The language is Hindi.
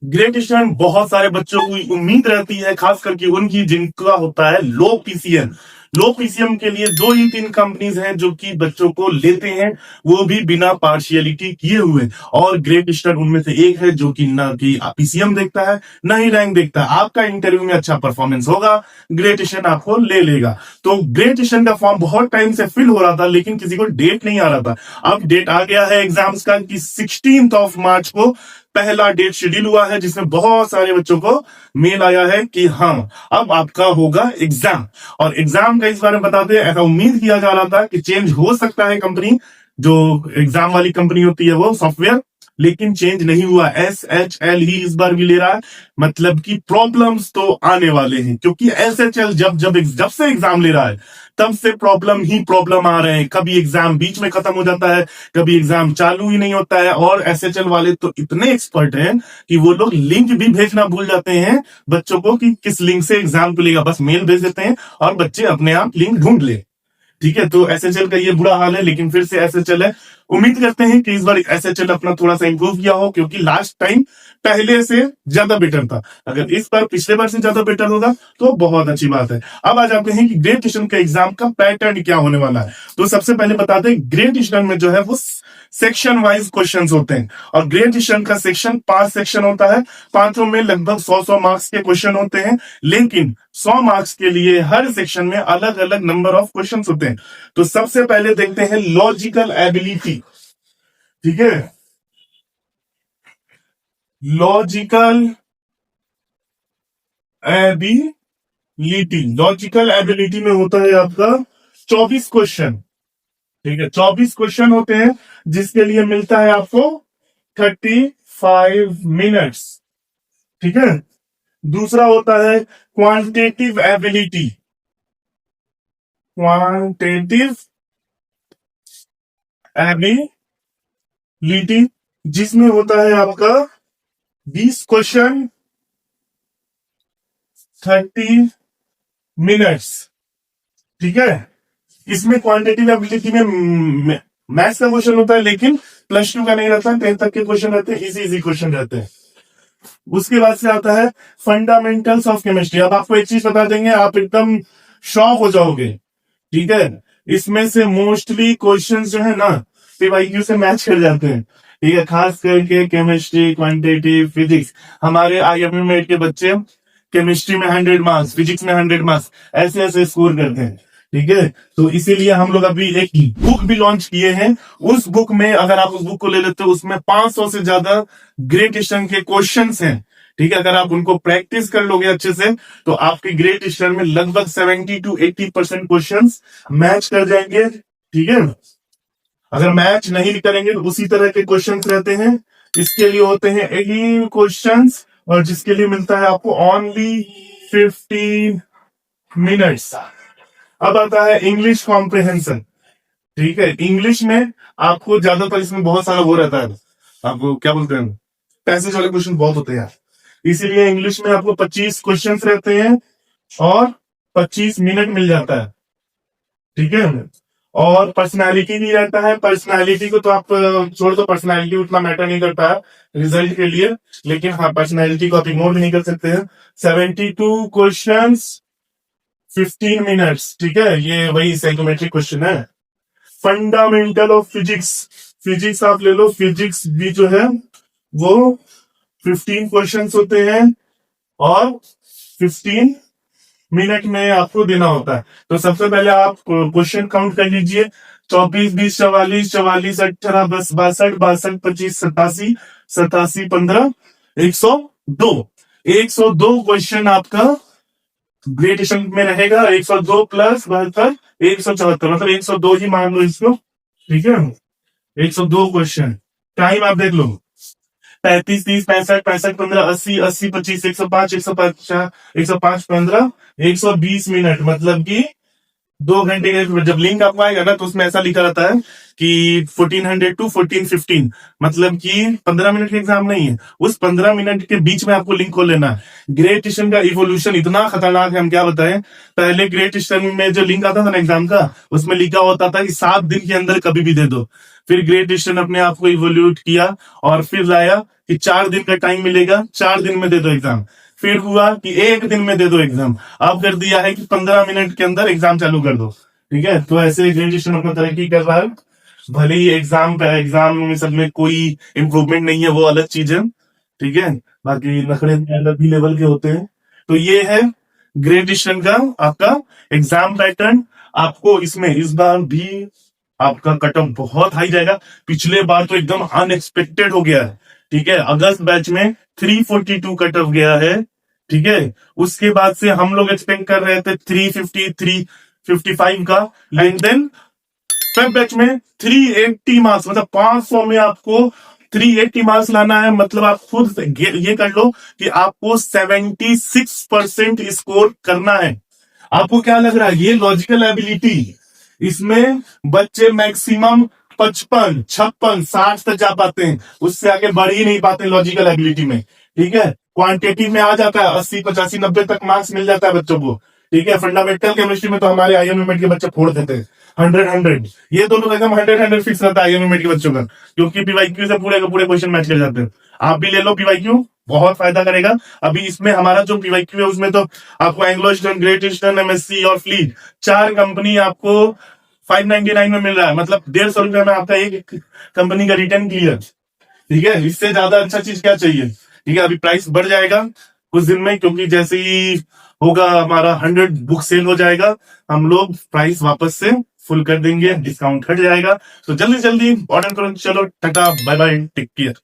ग्रेट ईस्टर्न बहुत सारे बच्चों को उम्मीद रहती है, खास करके उनकी जिनका होता है लो पीसीएम। लो पीसीएम के लिए दो ही तीन कंपनीज हैं जो कि बच्चों को लेते हैं, वो भी बिना पार्शियलिटी किए हुए। और ग्रेट ईस्टर्न उनमें से एक है जो कि ना कि पीसीएम देखता है ना ही रैंक देखता है। आपका इंटरव्यू में अच्छा परफॉर्मेंस होगा, ग्रेट ईस्टर्न आपको ले लेगा। तो ग्रेट ईस्टर्न का फॉर्म बहुत टाइम से फिल हो रहा था, लेकिन किसी को डेट नहीं आ रहा था। अब डेट आ गया है एग्जाम्स का कि 16 मार्च को पहला डेट शेड्यूल हुआ है, जिसमें बहुत सारे बच्चों को मेल आया है कि हाँ अब आपका होगा एग्जाम। और एग्जाम का इस बारे में बताते हैं, ऐसा उम्मीद किया जा रहा था कि चेंज हो सकता है कंपनी, जो एग्जाम वाली कंपनी होती है वो सॉफ्टवेयर, लेकिन चेंज नहीं हुआ। SHL ही इस बार भी ले रहा है। मतलब कि प्रॉब्लम्स तो आने वाले हैं, क्योंकि SHL जब जब जब से एग्जाम ले रहा है तब से प्रॉब्लम ही प्रॉब्लम आ रहे हैं। कभी एग्जाम बीच में खत्म हो जाता है, कभी एग्जाम चालू ही नहीं होता है। और SHL वाले तो इतने एक्सपर्ट हैं कि वो लोग लिंक भी भेजना भूल जाते हैं बच्चों को कि किस लिंक से एग्जाम खुलेगा। बस मेल भेज देते हैं और बच्चे अपने आप लिंक ढूंढ ले। ठीक है, तो SHL का ये बुरा हाल है, लेकिन फिर से SHL है। उम्मीद करते हैं कि इस बार SHL अपना थोड़ा सा इंप्रूव किया हो, क्योंकि लास्ट टाइम पहले से ज्यादा बेटर था। अगर इस बार पिछले बार से ज्यादा बेटर होगा तो बहुत अच्छी बात है। अब आ जाते हैं कि ग्रेट ईस्टर्न का एग्जाम का पैटर्न क्या होने वाला है। तो सबसे पहले बताते हैं, ग्रेट ईस्टर्न में जो है वो सेक्शन वाइज क्वेश्चंस होते हैं। और ग्रेट ईस्टर्न का सेक्शन 5 सेक्शन होता है, पांचों में लगभग 100 मार्क्स के क्वेश्चन होते हैं। लेकिन 100 मार्क्स के लिए हर सेक्शन में अलग अलग नंबर ऑफ क्वेश्चन होते हैं। तो सबसे पहले देखते हैं लॉजिकल एबिलिटी। ठीक है, लॉजिकल एबिलिटी। लॉजिकल एबिलिटी में होता है आपका 24 क्वेश्चन। ठीक है, 24 क्वेश्चन होते हैं, जिसके लिए मिलता है आपको 35 मिनट्स। ठीक है, दूसरा होता है क्वांटिटेटिव एबिलिटी। क्वांटिटेटिव एबिलिटी, जिसमें होता है आपका 20 क्वेश्चन, 30 मिनट्स। ठीक है, इसमें क्वांटिटेटिव एबिलिटी में मैथ्स का क्वेश्चन होता है, लेकिन +2 का नहीं रहता, 10 तक के क्वेश्चन रहते हैं, इजी इजी क्वेश्चन रहते हैं। उसके बाद से आता है फंडामेंटल्स ऑफ केमिस्ट्री। अब आपको एक चीज बता देंगे, आप एकदम शॉक हो जाओगे। ठीक है, इसमें से मोस्टली क्वेश्चंस जो है ना पीवाईक्यू से मैच कर जाते हैं। ठीक है, खास करके केमिस्ट्री, क्वांटिटेटिव, फिजिक्स। हमारे IMM के बच्चे केमिस्ट्री में 100 मार्क्स, फिजिक्स में 100 मार्क्स, ऐसे ऐसे स्कोर करते हैं। ठीक है, तो इसीलिए हम लोग अभी एक बुक भी लॉन्च किए हैं। उस बुक में अगर आप उस बुक को ले लेते हो, उसमें 500 से ज्यादा ग्रेट ईस्टर्न के क्वेश्चंस हैं। ठीक है, अगर आप उनको प्रैक्टिस कर लोगे अच्छे से, तो आपके ग्रेट ईस्टर्न में लगभग 70 to 80% क्वेश्चन मैच कर जाएंगे। ठीक है, अगर मैच नहीं करेंगे तो उसी तरह के क्वेश्चन रहते हैं। इसके लिए होते हैं 18 क्वेश्चन, और जिसके लिए मिलता है आपको ओनली 15 मिनट्स। अब आता है इंग्लिश कॉम्प्रिहेंशन। ठीक है, इंग्लिश में आपको ज्यादातर इसमें बहुत सारा वो रहता है, आपको क्या बोलते हैं, पैसेज वाले क्वेश्चन बहुत होते हैं। इसीलिए इंग्लिश में आपको 25 क्वेश्चंस रहते हैं और 25 मिनट मिल जाता है। ठीक है, और पर्सनालिटी भी रहता है। पर्सनालिटी को तो आप छोड़ दो, पर्सनालिटी उतना मैटर नहीं करता है रिजल्ट के लिए, लेकिन हाँ पर्सनालिटी को आप इग्नोर भी नहीं कर सकते हैं। 72 क्वेश्चन, 15 मिनट्स। ठीक है, ये वही साइकोमेट्रिक क्वेश्चन है। फंडामेंटल ऑफ फिजिक्स, फिजिक्स आप ले लो, फिजिक्स भी जो है वो 15 क्वेश्चंस होते हैं और 15 मिनट में आपको देना होता है। तो सबसे पहले आप क्वेश्चन काउंट कर लीजिए। 24, 20, 44, 44, 18, 10, 62, 62, 25, 87, 87, 15, 102। 102 क्वेश्चन आपका ग्रेट ईस्टर्न में रहेगा। 102 + 72, 174, मतलब 102 ही मान लो इसको। ठीक है, 102 क्वेश्चन। टाइम आप देख लो, 35, 30, 65, 65, 15, 80, 80, 25, 105, 105, 105, 15, 120 मिनट, मतलब कि 2 घंटे के जब लिंक आपको आएगा ना, तो उसमें ऐसा लिखा रहता है कि 1400 टू 1415, मतलब कि 15 मिनट का एग्जाम नहीं है, उस 15 मिनट के बीच में आपको लिंक खोल लेना है। ग्रेट ईस्टर्न का इवोल्यूशन इतना खतरनाक है, हम क्या बताएं। पहले ग्रेट ईस्टर्न में जो लिंक आता था ना एग्जाम का, उसमें लिखा होता था कि 7 दिन के अंदर कभी भी दे दो। फिर ग्रेट ईस्टर्न अपने आप को इवोल्यूट किया और फिर लाया कि 4 दिन का टाइम मिलेगा, 4 दिन में दे दो एग्जाम। फिर हुआ कि 1 दिन में दे दो एग्जाम। अब कर दिया है कि 15 मिनट के अंदर एग्जाम चालू कर दो। ठीक है, तो ऐसे ग्रेजुएशन अपना तरक्की कर रहा है। भले ही एग्जाम में सब में कोई इम्प्रूवमेंट नहीं है, वो अलग चीज है। ठीक है, बाकी नखरे अलग भी लेवल के होते हैं। तो ये है ग्रेजुएशन का आपका एग्जाम पैटर्न। आपको इसमें इस बार भी आपका कट ऑफ बहुत हाई जाएगा। पिछले बार तो एकदम अनएक्सपेक्टेड हो गया है। ठीक है, अगस्त बैच में 342 कट ऑफ गया है। ठीक है, उसके बाद से हम लोग एक्सपेक्ट कर रहे थे 350 355 का, एंड देन फेब बैच में 380 मार्क्स, मतलब 500 में आपको 380 मार्क्स लाना है। मतलब आप खुद ये कर लो कि आपको 76% स्कोर करना है। आपको क्या लग रहा है, ये लॉजिकल एबिलिटी, इसमें बच्चे मैक्सिमम 55 56 60 तक जा पाते हैं, उससे आगे बढ़ ही नहीं पाते लॉजिकल एबिलिटी में। ठीक है, क्वांटिटी में आ जाता है 80 85 90 तक मार्क्स मिल जाता है बच्चों को। ठीक है, फंडामेंटल केमिस्ट्री में तो हमारे आईएमएमएड के बच्चे फोड़ देते हैं 100 ये दोनों का एकदम 100 फिक्स रहता है आईएमएमएड के बच्चों का, क्योंकि पीवाईक्यू से पूरे के पूरे क्वेश्चन मैच कर जाते हैं। आप भी ले लो पीवाईक्यू, बहुत फायदा करेगा। अभी इसमें हमारा जो पीवाईक्यू है उसमें तो आपको Anglo eastern, great eastern, MSc और फ्लीट 4 कंपनी आपको 599 में मिल रहा है, मतलब 150 रुपए में आपका एक कंपनी का रिटर्न क्लियर। ठीक है, इससे ज्यादा अच्छा चीज क्या चाहिए। ठीक है, अभी प्राइस बढ़ जाएगा कुछ दिन में, क्योंकि जैसे ही होगा हमारा 100 बुक सेल हो जाएगा, हम लोग प्राइस वापस से फुल कर देंगे, डिस्काउंट हट जाएगा। तो जल्दी जल्दी ऑर्डर करो। चलो tata bye bye, take care.